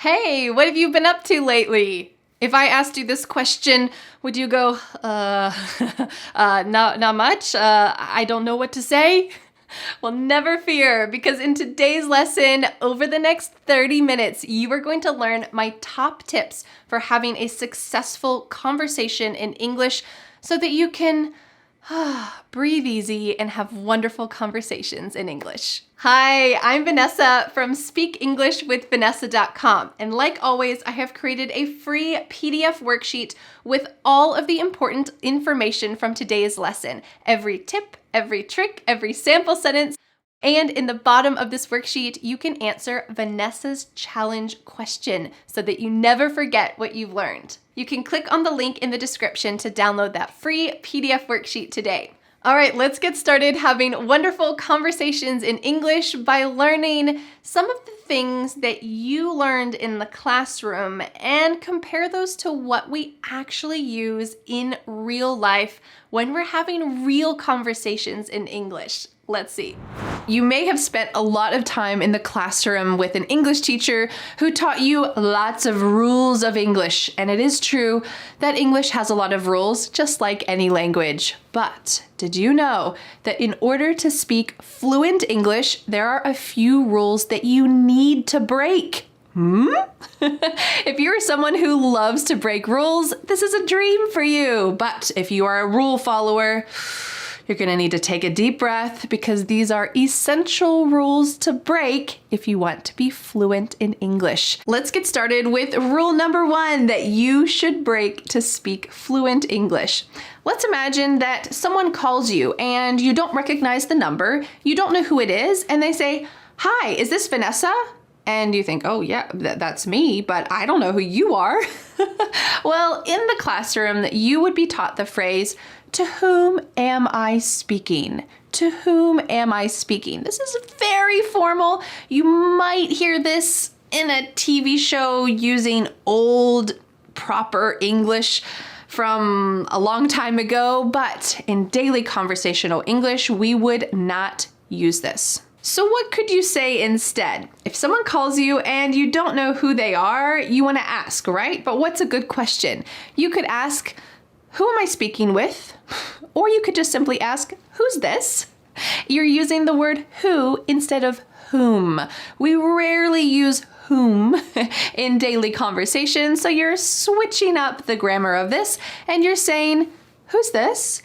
Hey, what have you been up to lately? If I asked you this question, would you go, not much? I don't know what to say? Well, never fear, because in today's lesson, over the next 30 minutes, you are going to learn my top tips for having a successful conversation in English so that you can breathe easy and have wonderful conversations in English. Hi, I'm Vanessa from speakenglishwithvanessa.com. And like always, I have created a free PDF worksheet with all of the important information from today's lesson. Every tip, every trick, every sample sentence. And in the bottom of this worksheet, you can answer Vanessa's challenge question so that you never forget what you've learned. You can click on the link in the description to download that free PDF worksheet today. All right, let's get started having wonderful conversations in English by learning some of the things that you learned in the classroom and compare those to what we actually use in real life when we're having real conversations in English. Let's see. You may have spent a lot of time in the classroom with an English teacher who taught you lots of rules of English. And it is true that English has a lot of rules, just like any language. But did you know that in order to speak fluent English, there are a few rules that you need to break? If you're someone who loves to break rules, this is a dream for you. But if you are a rule follower, you're going to need to take a deep breath because these are essential rules to break if you want to be fluent in English. Let's get started with rule number 1 that you should break to speak fluent English. Let's imagine that someone calls you and you don't recognize the number, you don't know who it is, and they say, "Hi, is this Vanessa?" And you think, "Oh yeah, that's me, but I don't know who you are." Well, in the classroom, you would be taught the phrase, "To whom am I speaking? To whom am I speaking?" This is very formal. You might hear this in a TV show using old, proper English from a long time ago, but in daily conversational English, we would not use this. So what could you say instead? If someone calls you and you don't know who they are, you want to ask, right? But what's a good question? You could ask, "Who am I speaking with?" Or you could just simply ask, "Who's this?" You're using the word who instead of whom. We rarely use whom in daily conversation, so you're switching up the grammar of this and you're saying, "Who's this?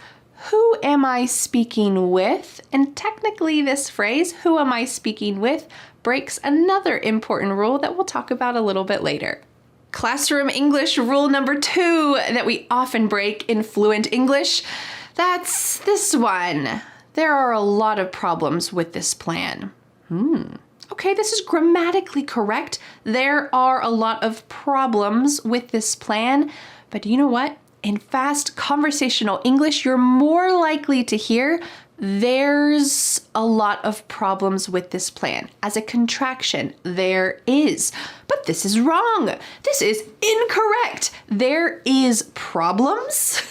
Who am I speaking with?" And technically this phrase, "who am I speaking with?" breaks another important rule that we'll talk about a little bit later. Classroom English rule number 2 that we often break in fluent English, that's this one. There are a lot of problems with this plan. Okay, this is grammatically correct. There are a lot of problems with this plan, but you know what? In fast conversational English, you're more likely to hear "there's a lot of problems with this plan" as a contraction. There is. But this is wrong. This is incorrect. There is problems.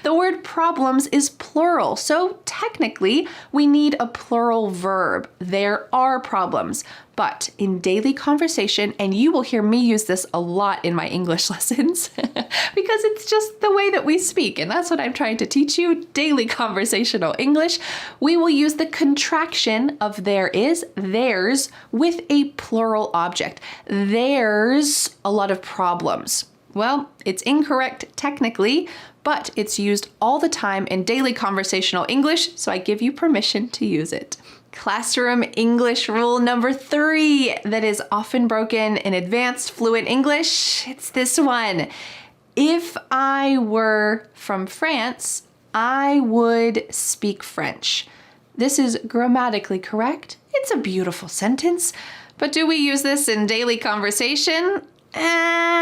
The word problems is plural, so technically we need a plural verb. There are problems. But in daily conversation, and you will hear me use this a lot in my English lessons because it's just the way that we speak, and that's what I'm trying to teach you, daily conversational English, we will use the contraction of there is, there's, with a plural object. There's a lot of problems. Well, it's incorrect technically, but it's used all the time in daily conversational English, so I give you permission to use it. Classroom English rule number 3 that is often broken in advanced fluent English, it's this one. If I were from France, I would speak French. This is grammatically correct. It's a beautiful sentence, but do we use this in daily conversation?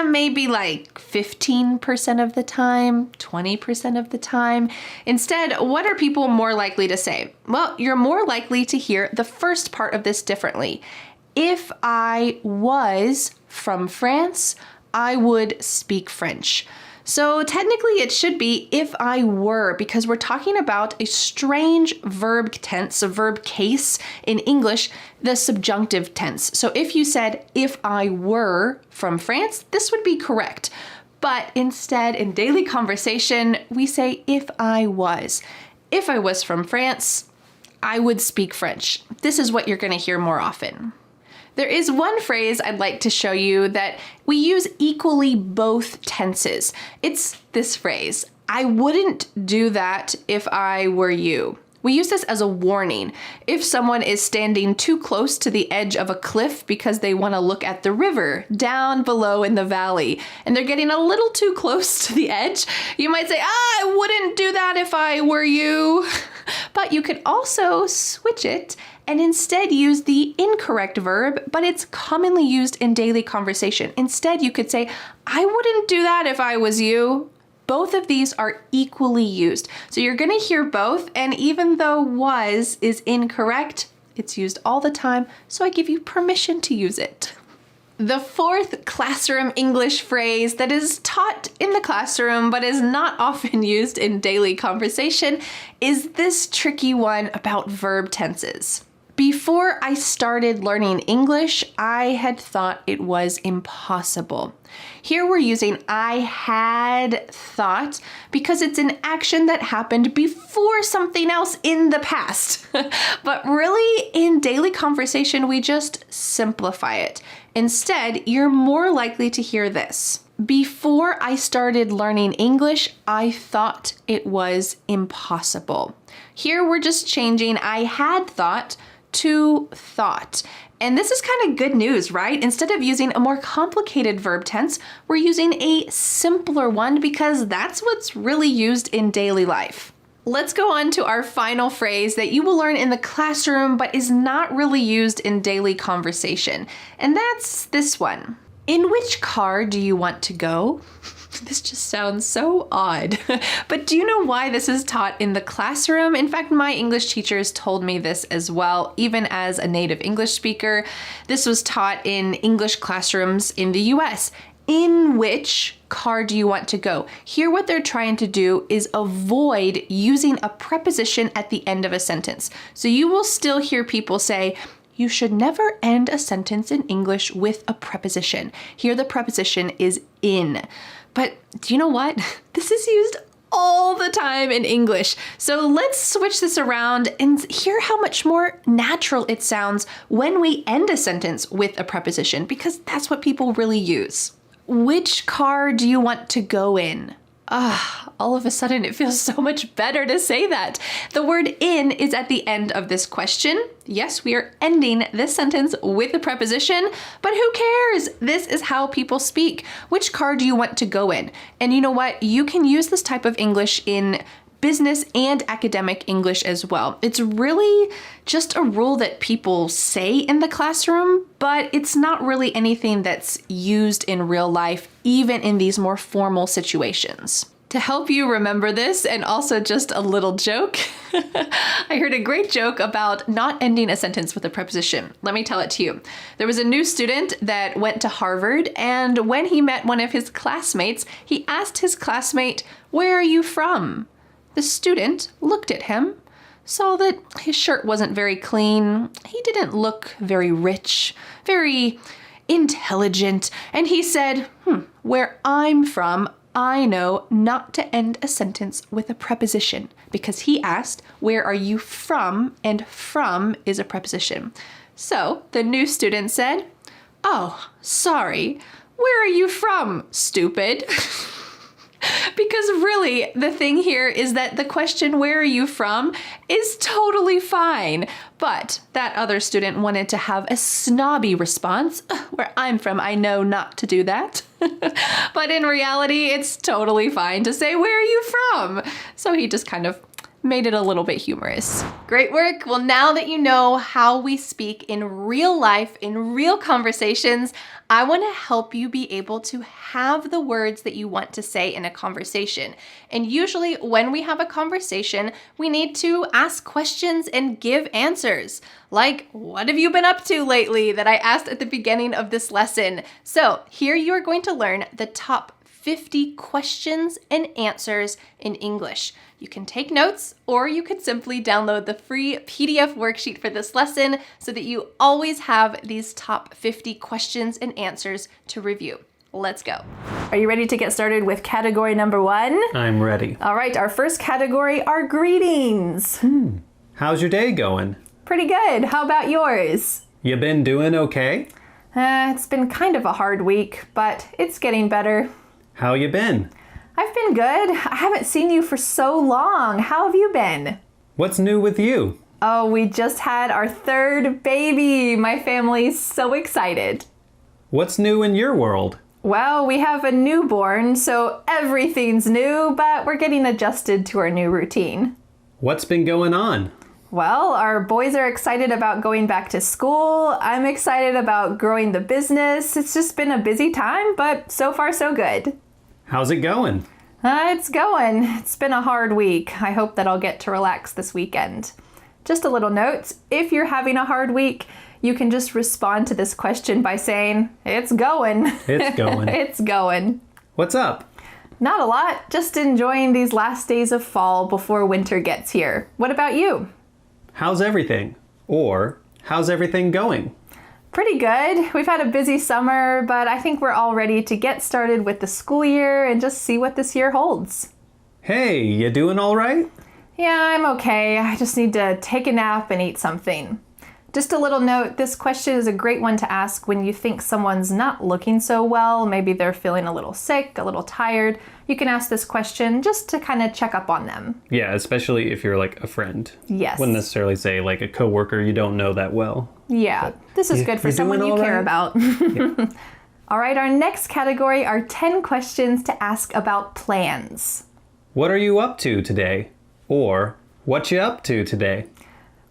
Maybe like 15% of the time, 20% of the time. Instead, what are people more likely to say? Well, you're more likely to hear the first part of this differently. If I was from France, I would speak French. So technically it should be if I were, because we're talking about a strange verb tense, a verb case in English, the subjunctive tense. So if you said, if I were from France, this would be correct. But instead, in daily conversation, we say, if I was. If I was from France, I would speak French. This is what you're going to hear more often. There is one phrase I'd like to show you that we use equally both tenses. It's this phrase, I wouldn't do that if I were you. We use this as a warning. If someone is standing too close to the edge of a cliff because they want to look at the river down below in the valley, and they're getting a little too close to the edge, you might say, I wouldn't do that if I were you. But you could also switch it and instead use the incorrect verb, but it's commonly used in daily conversation. Instead, you could say, I wouldn't do that if I was you. Both of these are equally used. So you're going to hear both, and even though was is incorrect, it's used all the time, so I give you permission to use it. The fourth classroom English phrase that is taught in the classroom but is not often used in daily conversation is this tricky one about verb tenses. Before I started learning English, I had thought it was impossible. Here we're using I had thought because it's an action that happened before something else in the past. But really, in daily conversation, we just simplify it. Instead, you're more likely to hear this. Before I started learning English, I thought it was impossible. Here we're just changing I had thought to thought. And this is kind of good news, right? Instead of using a more complicated verb tense, we're using a simpler one because that's what's really used in daily life. Let's go on to our final phrase that you will learn in the classroom but is not really used in daily conversation. And that's this one. In which car do you want to go? This just sounds so odd. But do you know why this is taught in the classroom? In fact, my English teachers told me this as well, even as a native English speaker. This was taught in English classrooms in the US. In which car do you want to go? Here, what they're trying to do is avoid using a preposition at the end of a sentence. So you will still hear people say, you should never end a sentence in English with a preposition. Here, the preposition is in. But do you know what? This is used all the time in English. So let's switch this around and hear how much more natural it sounds when we end a sentence with a preposition, because that's what people really use. Which car do you want to go in? All of a sudden it feels so much better to say that. The word in is at the end of this question. Yes, we are ending this sentence with a preposition, but who cares? This is how people speak. Which car do you want to go in? And you know what? You can use this type of English in business and academic English as well. It's really just a rule that people say in the classroom, but it's not really anything that's used in real life, even in these more formal situations. To help you remember this, and also just a little joke, I heard a great joke about not ending a sentence with a preposition. Let me tell it to you. There was a new student that went to Harvard, and when he met one of his classmates, he asked his classmate, "Where are you from?" The student looked at him, saw that his shirt wasn't very clean, he didn't look very rich, very intelligent, and he said, "Where I'm from, I know not to end a sentence with a preposition," because he asked, "Where are you from?" and from is a preposition. So the new student said, "Oh, sorry, where are you from, stupid?" Because really, the thing here is that the question, "Where are you from?" is totally fine. But that other student wanted to have a snobby response. "Where I'm from, I know not to do that." But in reality, it's totally fine to say, "Where are you from?" So he just kind of made it a little bit humorous. Great work. Well, now that you know how we speak in real life, in real conversations, I want to help you be able to have the words that you want to say in a conversation. And usually when we have a conversation, we need to ask questions and give answers. Like, what have you been up to lately, that I asked at the beginning of this lesson? So here you are going to learn the top 50 questions and answers in English. You can take notes, or you could simply download the free PDF worksheet for this lesson so that you always have these top 50 questions and answers to review. Let's go. Are you ready to get started with category number 1? I'm ready. All right, our first category are greetings. How's your day going? Pretty good. How about yours? You been doing okay? It's been kind of a hard week, but it's getting better. How you been? I've been good. I haven't seen you for so long. How have you been? What's new with you? Oh, we just had our 3rd baby. My family's so excited. What's new in your world? Well, we have a newborn, so everything's new, but we're getting adjusted to our new routine. What's been going on? Well, our boys are excited about going back to school. I'm excited about growing the business. It's just been a busy time, but so far so good. How's it going? It's going. It's been a hard week. I hope that I'll get to relax this weekend. Just a little note, if you're having a hard week, you can just respond to this question by saying, it's going. It's going. It's going. What's up? Not a lot. Just enjoying these last days of fall before winter gets here. What about you? How's everything? Or, how's everything going? Pretty good. We've had a busy summer, but I think we're all ready to get started with the school year and just see what this year holds. Hey, you doing all right? Yeah, I'm okay. I just need to take a nap and eat something. Just a little note, this question is a great one to ask when you think someone's not looking so well. Maybe they're feeling a little sick, a little tired. You can ask this question just to kind of check up on them. Yeah, especially if you're like a friend. Yes. Wouldn't necessarily say like a coworker you don't know that well. Yeah, this is good for someone you care about. Yeah. All right, our next category are 10 questions to ask about plans. What are you up to today? Or, what you up to today?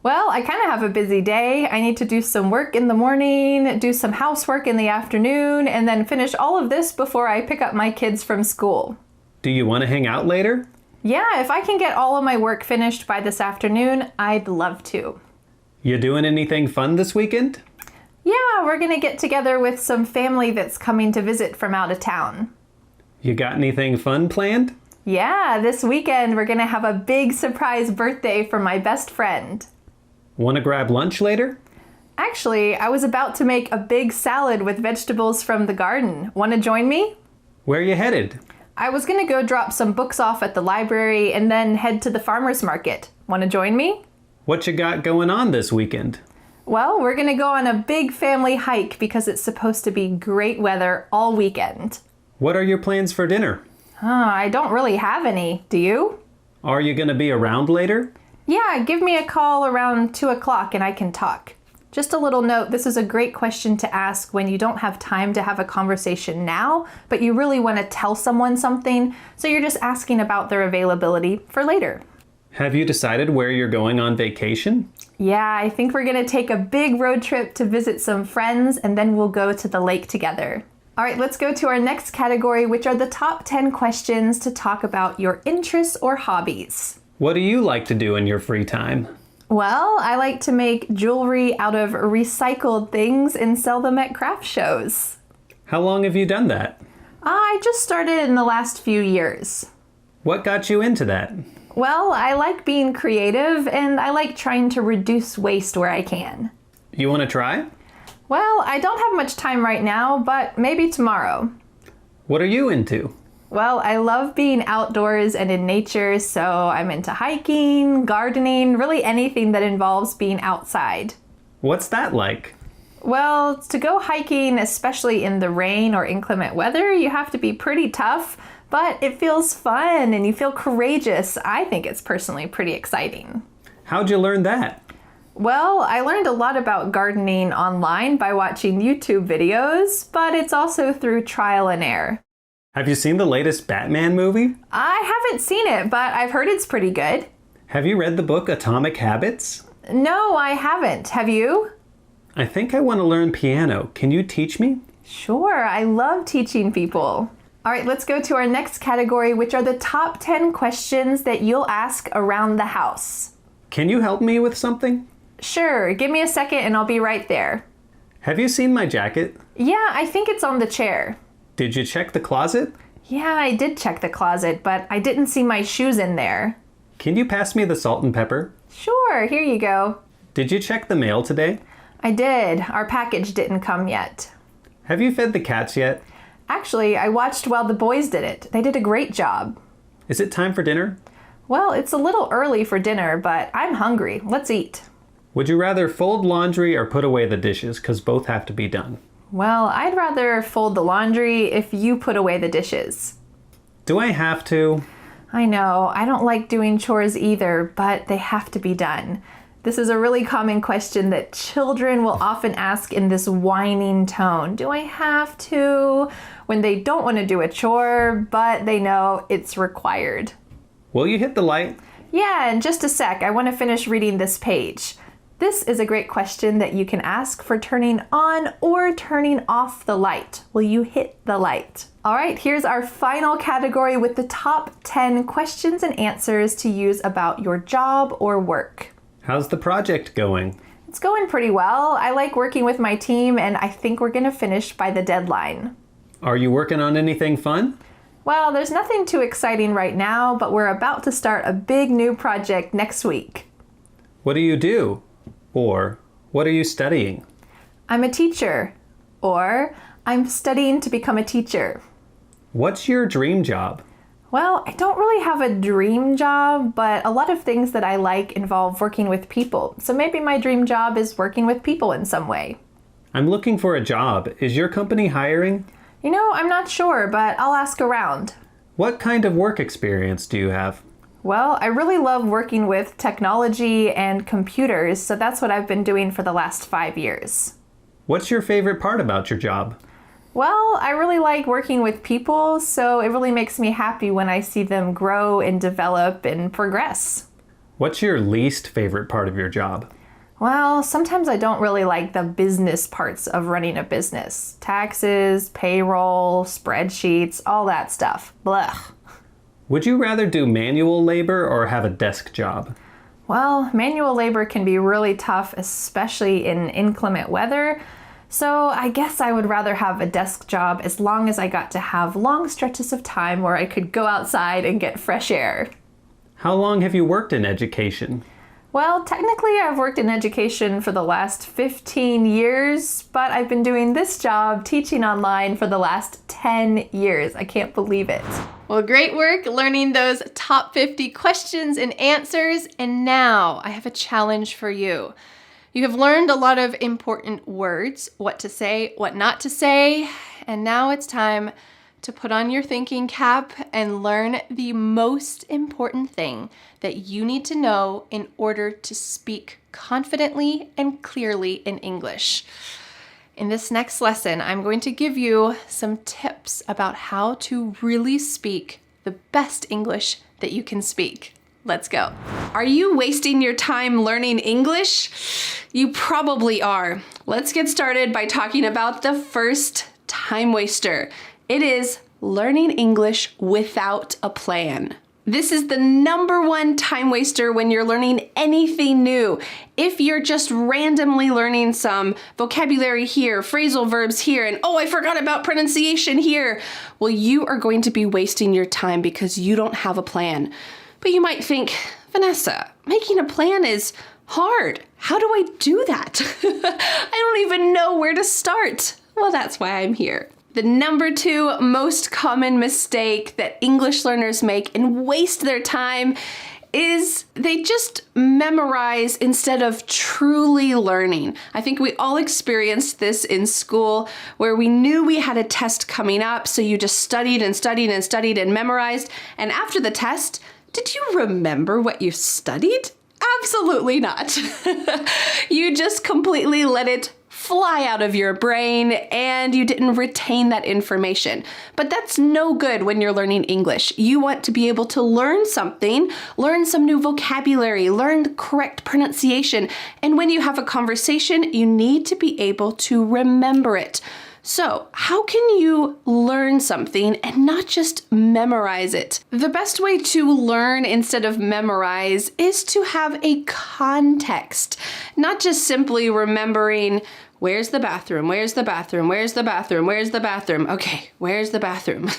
Well, I kind of have a busy day. I need to do some work in the morning, do some housework in the afternoon, and then finish all of this before I pick up my kids from school. Do you want to hang out later? Yeah, if I can get all of my work finished by this afternoon, I'd love to. You doing anything fun this weekend? Yeah, we're gonna get together with some family that's coming to visit from out of town. You got anything fun planned? Yeah, this weekend we're gonna have a big surprise birthday for my best friend. Want to grab lunch later? Actually, I was about to make a big salad with vegetables from the garden. Want to join me? Where you headed? I was gonna go drop some books off at the library and then head to the farmer's market. Want to join me? What you got going on this weekend? Well, we're gonna go on a big family hike because it's supposed to be great weather all weekend. What are your plans for dinner? I don't really have any. Do you? Are you gonna be around later? Yeah, give me a call around 2 o'clock and I can talk. Just a little note, this is a great question to ask when you don't have time to have a conversation now, but you really want to tell someone something, so you're just asking about their availability for later. Have you decided where you're going on vacation? Yeah, I think we're going to take a big road trip to visit some friends and then we'll go to the lake together. All right, let's go to our next category, which are the top 10 questions to talk about your interests or hobbies. What do you like to do in your free time? Well, I like to make jewelry out of recycled things and sell them at craft shows. How long have you done that? I just started in the last few years. What got you into that? Well, I like being creative and I like trying to reduce waste where I can. You want to try? Well, I don't have much time right now, but maybe tomorrow. What are you into? Well, I love being outdoors and in nature, so I'm into hiking, gardening, really anything that involves being outside. What's that like? Well, to go hiking, especially in the rain or inclement weather, you have to be pretty tough, but it feels fun and you feel courageous. I think it's personally pretty exciting. How'd you learn that? Well, I learned a lot about gardening online by watching YouTube videos, but it's also through trial and error. Have you seen the latest Batman movie? I haven't seen it, but I've heard it's pretty good. Have you read the book Atomic Habits? No, I haven't. Have you? I think I want to learn piano. Can you teach me? Sure, I love teaching people. All right, let's go to our next category, which are the top 10 questions that you'll ask around the house. Can you help me with something? Sure, give me a second and I'll be right there. Have you seen my jacket? Yeah, I think it's on the chair. Did you check the closet? Yeah, I did check the closet, but I didn't see my shoes in there. Can you pass me the salt and pepper? Sure, here you go. Did you check the mail today? I did. Our package didn't come yet. Have you fed the cats yet? Actually, I watched while the boys did it. They did a great job. Is it time for dinner? Well, it's a little early for dinner, but I'm hungry. Let's eat. Would you rather fold laundry or put away the dishes? Because both have to be done. Well, I'd rather fold the laundry if you put away the dishes. Do I have to? I know, I don't like doing chores either, but they have to be done. This is a really common question that children will often ask in this whining tone. Do I have to? When they don't want to do a chore, but they know it's required. Will you hit the light? Yeah, in just a sec. I want to finish reading this page. This is a great question that you can ask for turning on or turning off the light. Will you hit the light? All right, here's our final category with the top 10 questions and answers to use about your job or work. How's the project going? It's going pretty well. I like working with my team and I think we're gonna finish by the deadline. Are you working on anything fun? Well, there's nothing too exciting right now, but we're about to start a big new project next week. What do you do? Or, what are you studying? I'm a teacher. Or, I'm studying to become a teacher. What's your dream job? Well, I don't really have a dream job, but a lot of things that I like involve working with people. So maybe my dream job is working with people in some way. I'm looking for a job. Is your company hiring? You know, I'm not sure, but I'll ask around. What kind of work experience do you have? Well, I really love working with technology and computers, so that's what I've been doing for the last 5 years. What's your favorite part about your job? Well, I really like working with people, so it really makes me happy when I see them grow and develop and progress. What's your least favorite part of your job? Well, sometimes I don't really like the business parts of running a business. Taxes, payroll, spreadsheets, all that stuff. Blech. Would you rather do manual labor or have a desk job? Well, manual labor can be really tough, especially in inclement weather. So I guess I would rather have a desk job as long as I got to have long stretches of time where I could go outside and get fresh air. How long have you worked in education? Well, technically I've worked in education for the last 15 years, but I've been doing this job teaching online for the last 10 years. I can't believe it. Well, great work learning those top 50 questions and answers. And now I have a challenge for you. You have learned a lot of important words, what to say, what not to say, and now it's time to put on your thinking cap and learn the most important thing that you need to know in order to speak confidently and clearly in English. In this next lesson, I'm going to give you some tips about how to really speak the best English that you can speak. Let's go. Are you wasting your time learning English? You probably are. Let's get started by talking about the first time waster. It is learning English without a plan. This is the number one time waster when you're learning anything new. If you're just randomly learning some vocabulary here, phrasal verbs here, and oh, I forgot about pronunciation here, well, you are going to be wasting your time because you don't have a plan. But you might think, Vanessa, making a plan is hard. How do I do that? I don't even know where to start. Well, that's why I'm here. The number 2 most common mistake that English learners make and waste their time is they just memorize instead of truly learning. I think we all experienced this in school where we knew we had a test coming up, so you just studied and studied and studied and memorized. And after the test, did you remember what you studied? Absolutely not. You just completely let it fly out of your brain and you didn't retain that information. But that's no good when you're learning English. You want to be able to learn something, learn some new vocabulary, learn the correct pronunciation. And when you have a conversation, you need to be able to remember it. So, how can you learn something and not just memorize it? The best way to learn instead of memorize is to have a context, not just simply remembering Where's the bathroom? Where's the bathroom? Where's the bathroom? Where's the bathroom? Okay, where's the bathroom?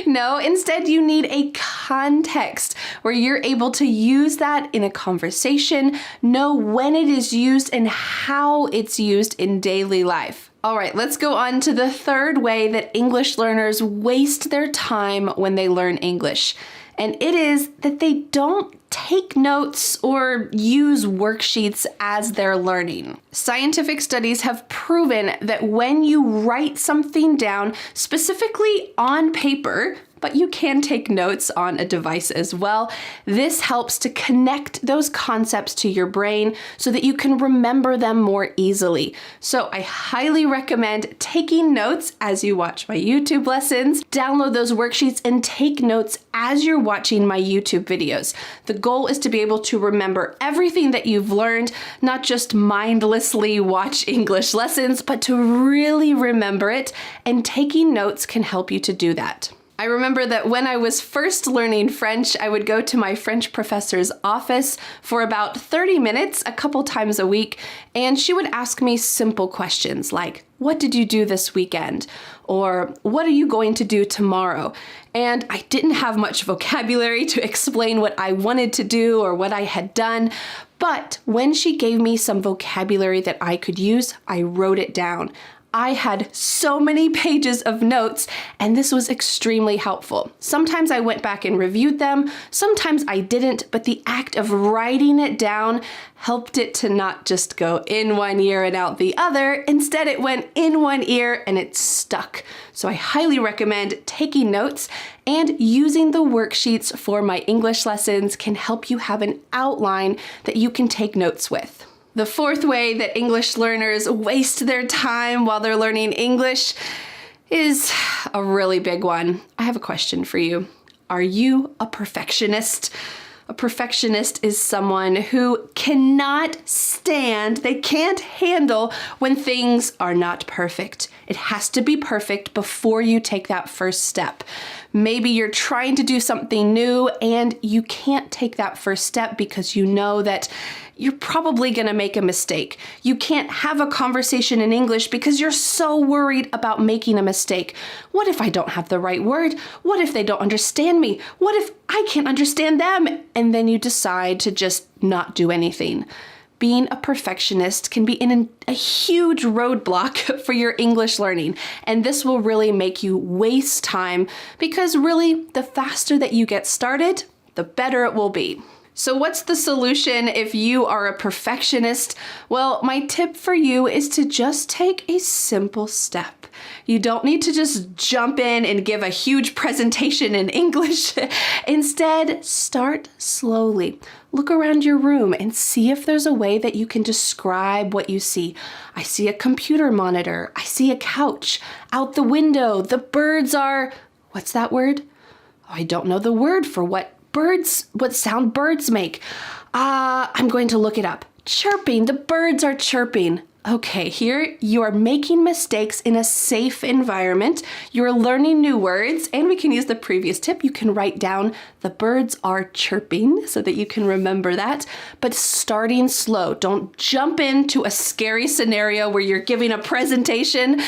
No, instead you need a context where you're able to use that in a conversation, know when it is used and how it's used in daily life. All right, let's go on to the third way that English learners waste their time when they learn English. And it is that they don't take notes or use worksheets as they're learning. Scientific studies have proven that when you write something down, specifically on paper, but you can take notes on a device as well, this helps to connect those concepts to your brain so that you can remember them more easily. So I highly recommend taking notes as you watch my YouTube lessons. Download those worksheets and take notes as you're watching my YouTube videos. The goal is to be able to remember everything that you've learned, not just mindlessly watch English lessons, but to really remember it, and taking notes can help you to do that. I remember that when I was first learning French, I would go to my French professor's office for about 30 minutes a couple times a week, and she would ask me simple questions like, what did you do this weekend? Or what are you going to do tomorrow? And I didn't have much vocabulary to explain what I wanted to do or what I had done, but when she gave me some vocabulary that I could use, I wrote it down. I had so many pages of notes, and this was extremely helpful. Sometimes I went back and reviewed them, sometimes I didn't, but the act of writing it down helped it to not just go in one ear and out the other. Instead, it went in one ear and it stuck. So I highly recommend taking notes, and using the worksheets for my English lessons can help you have an outline that you can take notes with. The fourth way that English learners waste their time while they're learning English is a really big one. I have a question for you. Are you a perfectionist? A perfectionist is someone who cannot stand, they can't handle when things are not perfect. It has to be perfect before you take that first step. Maybe you're trying to do something new and you can't take that first step because you know that you're probably going to make a mistake. You can't have a conversation in English because you're so worried about making a mistake. What if I don't have the right word? What if they don't understand me? What if I can't understand them? And then you decide to just not do anything. Being a perfectionist can be a huge roadblock for your English learning, and this will really make you waste time because really, the faster that you get started, the better it will be. So what's the solution if you are a perfectionist? Well, my tip for you is to just take a simple step. You don't need to just jump in and give a huge presentation in English. Instead, start slowly. Look around your room and see if there's a way that you can describe what you see. I see a computer monitor. I see a couch. Out the window, the birds are... What's that word? Oh, I don't know the word for what sound birds make. I'm going to look it up. Chirping, the birds are chirping. Okay, here you are making mistakes in a safe environment. You're learning new words, and we can use the previous tip. You can write down the birds are chirping so that you can remember that, but starting slow. Don't jump into a scary scenario where you're giving a presentation.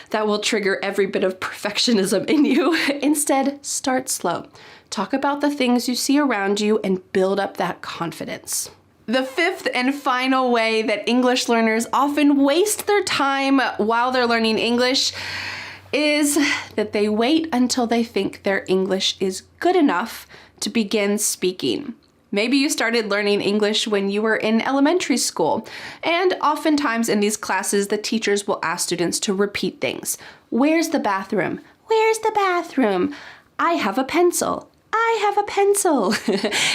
That will trigger every bit of perfectionism in you. Instead, start slow. Talk about the things you see around you and build up that confidence. The fifth and final way that English learners often waste their time while they're learning English is that they wait until they think their English is good enough to begin speaking. Maybe you started learning English when you were in elementary school, and oftentimes in these classes, the teachers will ask students to repeat things. Where's the bathroom? Where's the bathroom? I have a pencil. I have a pencil.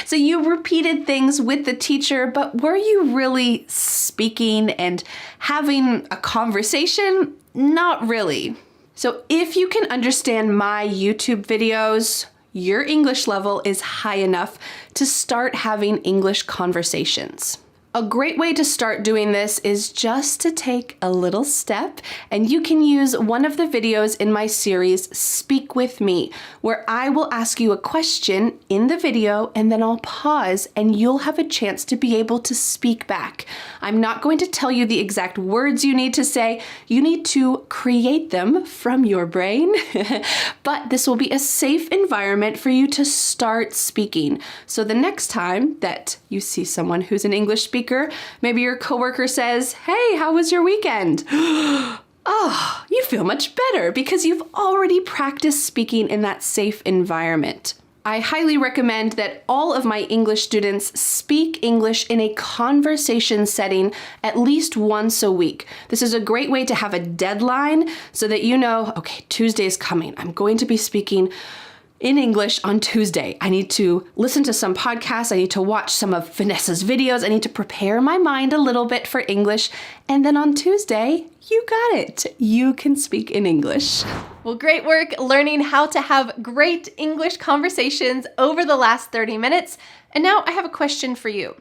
So you repeated things with the teacher, but were you really speaking and having a conversation? Not really. So if you can understand my YouTube videos, your English level is high enough to start having English conversations. A great way to start doing this is just to take a little step, and you can use one of the videos in my series, Speak With Me, where I will ask you a question in the video and then I'll pause and you'll have a chance to be able to speak back. I'm not going to tell you the exact words you need to say. You need to create them from your brain, but this will be a safe environment for you to start speaking. So the next time that you see someone who's an English speaker, maybe your coworker says, "Hey, how was your weekend?" Oh, you feel much better because you've already practiced speaking in that safe environment. I highly recommend that all of my English students speak English in a conversation setting at least once a week. This is a great way to have a deadline so that you know, okay, Tuesday is coming. I'm going to be speaking in English on Tuesday. I need to listen to some podcasts. I need to watch some of Vanessa's videos. I need to prepare my mind a little bit for English. And then on Tuesday, you got it. You can speak in English. Well, great work learning how to have great English conversations over the last 30 minutes. And now I have a question for you.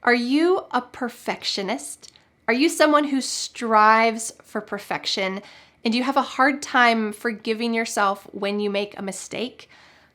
Are you a perfectionist? Are you someone who strives for perfection? And do you have a hard time forgiving yourself when you make a mistake?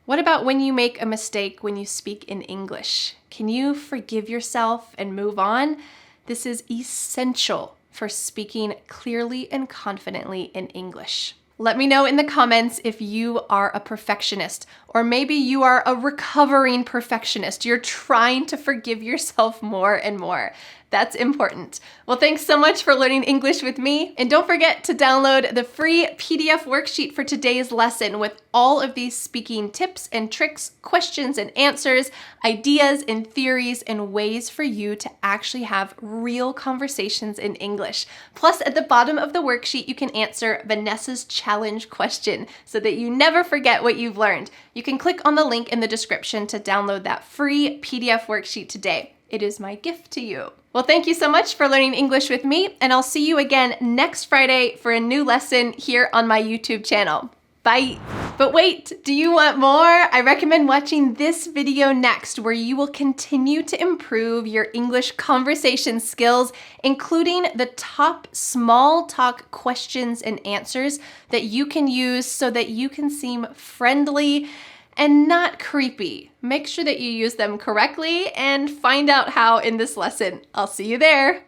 What about when you make a mistake when you speak in English? Can you forgive yourself and move on? This is essential for speaking clearly and confidently in English. Let me know in the comments if you are a perfectionist, or maybe you are a recovering perfectionist. You're trying to forgive yourself more and more. That's important. Well, thanks so much for learning English with me. And don't forget to download the free PDF worksheet for today's lesson with all of these speaking tips and tricks, questions and answers, ideas and theories, and ways for you to actually have real conversations in English. Plus, at the bottom of the worksheet, you can answer Vanessa's challenge question so that you never forget what you've learned. You can click on the link in the description to download that free PDF worksheet today. It is my gift to you. Well, thank you so much for learning English with me, and I'll see you again next Friday for a new lesson here on my YouTube channel. Bye. But wait, do you want more? I recommend watching this video next, where you will continue to improve your English conversation skills, including the top small talk questions and answers that you can use so that you can seem friendly and not creepy. Make sure that you use them correctly and find out how in this lesson. I'll see you there.